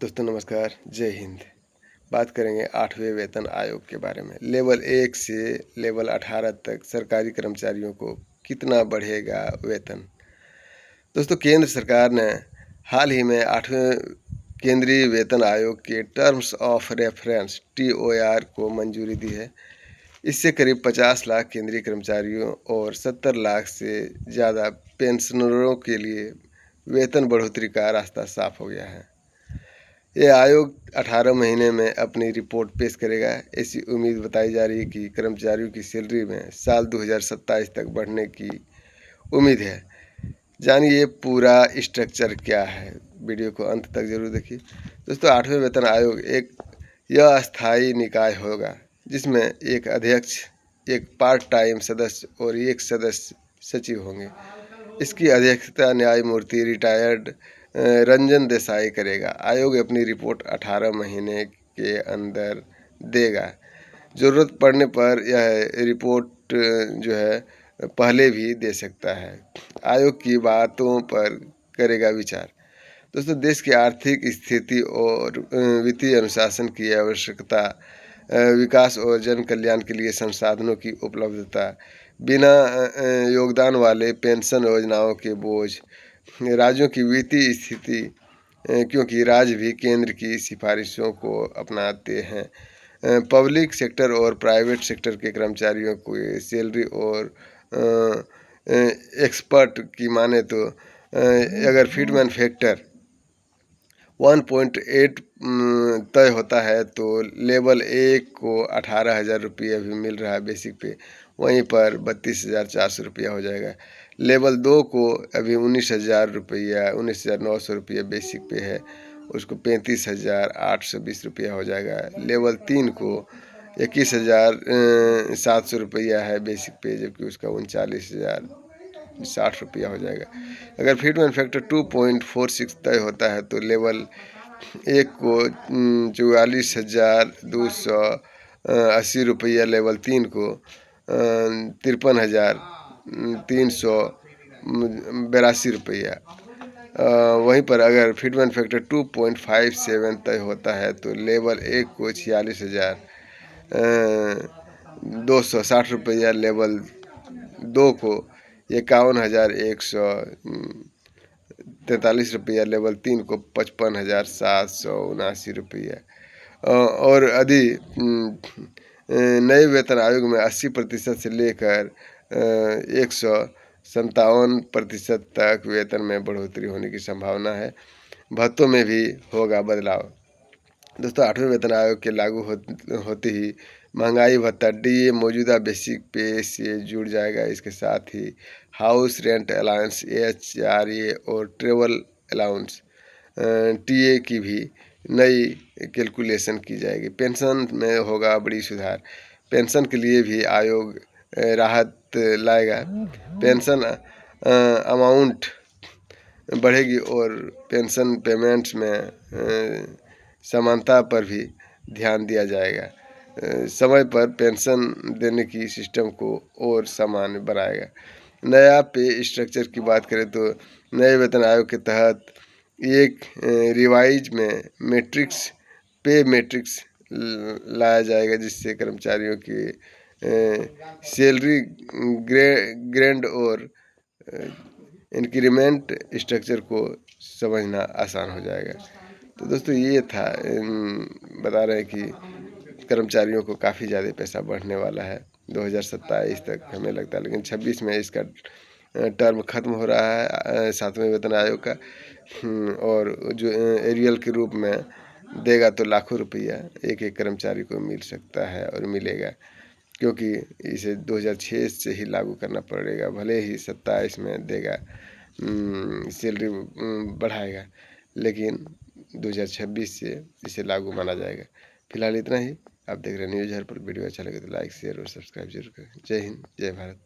दोस्तों नमस्कार, जय हिंद। बात करेंगे 8वें वेतन आयोग के बारे में। लेवल 1 से लेवल 18 तक सरकारी कर्मचारियों को कितना बढ़ेगा वेतन? दोस्तों केंद्र सरकार ने हाल ही में 8वें केंद्रीय वेतन आयोग के टर्म्स ऑफ रेफरेंस TOR को मंजूरी दी है। इससे करीब 50 लाख केंद्रीय कर्मचारियों और 70 लाख से ज़्यादा पेंशनरों के लिए वेतन बढ़ोतरी का रास्ता साफ हो गया है। ये आयोग 18 महीने में अपनी रिपोर्ट पेश करेगा। ऐसी उम्मीद बताई जा रही है कि कर्मचारियों की सैलरी में साल 2027 तक बढ़ने की उम्मीद है। जानिए ये पूरा स्ट्रक्चर क्या है, वीडियो को अंत तक जरूर देखिए। दोस्तों 8वें वेतन आयोग यह अस्थायी निकाय होगा जिसमें एक अध्यक्ष, एक पार्ट टाइम सदस्य और एक सदस्य सचिव होंगे। इसकी अध्यक्षता न्यायमूर्ति रिटायर्ड रंजन देसाई करेगा। आयोग अपनी रिपोर्ट 18 महीने के अंदर देगा। ज़रूरत पड़ने पर यह रिपोर्ट जो है पहले भी दे सकता है। आयोग की बातों पर करेगा विचार। दोस्तों देश की आर्थिक स्थिति और वित्तीय अनुशासन की आवश्यकता, विकास और जन कल्याण के लिए संसाधनों की उपलब्धता, बिना योगदान वाले पेंशन योजनाओं के बोझ, राज्यों की वित्तीय स्थिति, क्योंकि राज्य भी केंद्र की सिफारिशों को अपनाते हैं, पब्लिक सेक्टर और प्राइवेट सेक्टर के कर्मचारियों को सैलरी और एक्सपर्ट की माने तो अगर फिटमैन फैक्टर 1.8 तय होता है तो लेवल 1 को 18,000 रुपये अभी मिल रहा है बेसिक पे, वहीं पर 32,400 रुपया हो जाएगा। लेवल 2 को अभी 19,000 रुपया 19,900 रुपया बेसिक पे है, उसको 35,820 रुपया हो जाएगा। लेवल 3 को 21,700 रुपया है बेसिक पे, जबकि उसका 39,060 रुपया हो जाएगा। अगर फिटमैन फैक्टर 2.46 तय होता है तो लेवल 1 को 44,280 रुपया, लेवल 3 को 53,382 रुपया। वहीं पर अगर फिटमैन फैक्टर 2.57 तय होता है तो लेवल 1 को 46,260 रुपया, लेवल 2 को 51,143 रुपया, लेवल 3 को 55,779 रुपया। और यदि नए वेतन आयोग में 80% से लेकर 157% तक वेतन में बढ़ोतरी होने की संभावना है। भत्तों में भी होगा बदलाव। दोस्तों 8वें वेतन आयोग के लागू होते ही महंगाई भत्ता DA मौजूदा बेसिक पे से जुड़ जाएगा। इसके साथ ही हाउस रेंट अलाउंस HRA और ट्रेवल अलाउंस TA की भी नई कैलकुलेशन की जाएगी। पेंशन में होगा बड़ी सुधार। पेंशन के लिए भी आयोग राहत लाएगा। पेंशन अमाउंट बढ़ेगी और पेंशन पेमेंट्स में समानता पर भी ध्यान दिया जाएगा। समय पर पेंशन देने की सिस्टम को और सामान्य बनाएगा। नया पे स्ट्रक्चर की बात करें तो नए वेतन आयोग के तहत एक रिवाइज में मैट्रिक्स लाया जाएगा, जिससे कर्मचारियों की सैलरी ग्रेड और इंक्रीमेंट स्ट्रक्चर को समझना आसान हो जाएगा। तो दोस्तों ये था, बता रहे हैं कि कर्मचारियों को काफ़ी ज़्यादा पैसा बढ़ने वाला है 2027 तक हमें लगता है, लेकिन 26 में इसका टर्म ख़त्म हो रहा है 7वें वेतन आयोग का। और जो एरियल के रूप में देगा तो लाखों रुपया एक एक कर्मचारी को मिल सकता है और मिलेगा, क्योंकि इसे 2006 से ही लागू करना पड़ेगा। भले ही 27 में देगा, सैलरी बढ़ाएगा, लेकिन 2026 से इसे लागू माना जाएगा। फिलहाल इतना ही। आप देख रहे हैं न्यूज़ हर पर। वीडियो अच्छा लगे तो लाइक शेयर और सब्सक्राइब जरूर करें। जय हिंद, जय भारत।